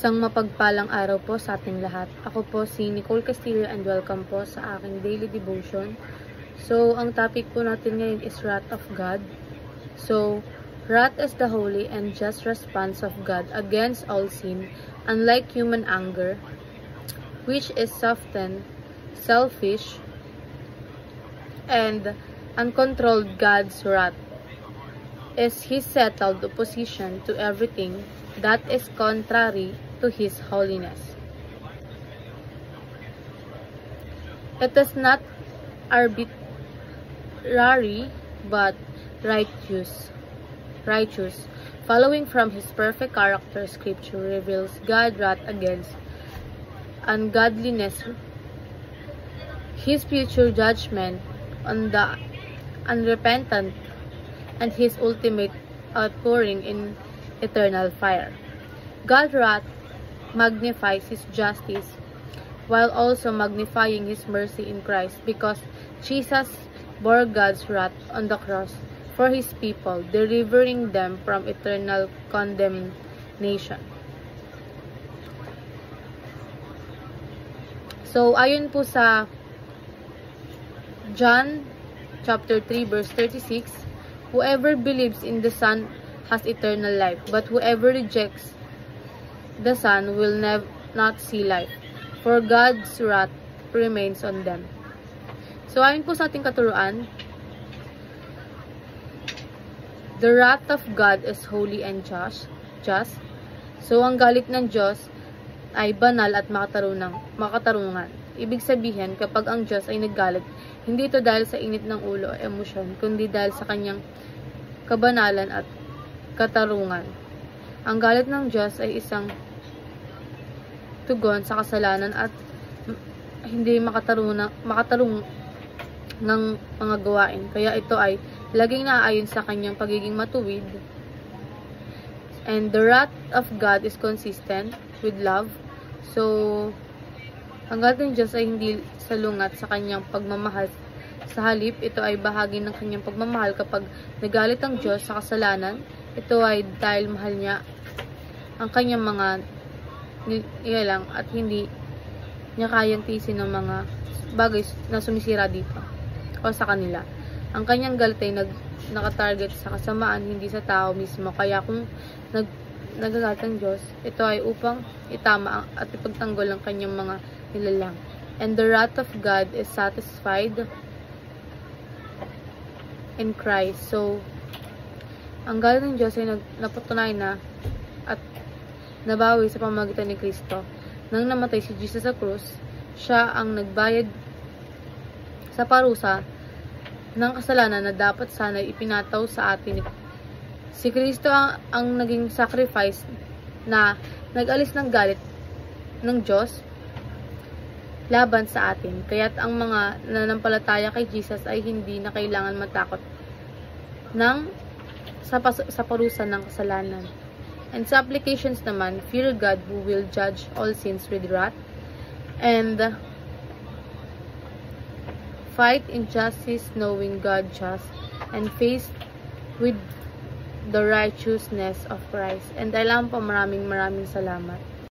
Isang mapagpalang araw po sa ating lahat. Ako po si Nicole Castillo and welcome po sa aking daily devotion. So, ang topic po natin ngayon is wrath of God. So, wrath is the holy and just response of God against all sin, unlike human anger, which is often selfish and uncontrolled. God's wrath is His settled opposition to everything that is contrary to His holiness. It is not arbitrary but righteous. Following from His perfect character, Scripture reveals God's wrath against ungodliness, His future judgment on the unrepentant, and His ultimate outpouring in eternal fire. God's wrath magnifies His justice while also magnifying His mercy in Christ, because Jesus bore God's wrath on the cross for His people, delivering them from eternal condemnation. So, ayon po sa John chapter 3 verse 36, whoever believes in the Son has eternal life, but whoever rejects the Son will not see life, for God's wrath remains on them. So, ayon po sa ating katuruan, the wrath of God is holy and just. So, ang galit ng Diyos ay banal at makatarungan. Ibig sabihin, kapag ang Diyos ay naggalit, hindi ito dahil sa init ng ulo o emosyon, kundi dahil sa kanyang kabanalan at katarungan. Ang galit ng Diyos ay isang tugon sa kasalanan at hindi makatarung ng mga gawain. Kaya ito ay laging naaayon sa kanyang pagiging matuwid. And the wrath of God is consistent with love. So, ang galit ng Diyos ay hindi salungat sa kanyang pagmamahal. Sa halip, ito ay bahagi ng kanyang pagmamahal. Kapag nagalit ang Diyos sa kasalanan, ito ay dahil mahal niya ang kanyang mga nilalang at hindi niya kayang tiisin ng mga bagay na sumisira dito o sa kanila. Ang kanyang galit ay nakatarget sa kasamaan, hindi sa tao mismo. Kaya kung nagagalit ang Diyos, ito ay upang itama at ipagtanggol ang kanyang mga nilalang. And the wrath of God is satisfied in Christ. So, ang galit ng Diyos ay napatunay na at nabawi sa pamamagitan ni Kristo. Nang namatay si Jesus sa krus, siya ang nagbayad sa parusa ng kasalanan na dapat sana ipinataw sa atin. Si Kristo ang naging sacrifice na nag-alis ng galit ng Diyos laban sa atin. Kaya't ang mga nanampalataya kay Jesus ay hindi na kailangan matakot sa parusa ng kasalanan. And sa applications naman, fear God who will judge all sins with wrath, and fight injustice knowing God just, and face with the righteousness of Christ. And alam po, maraming salamat.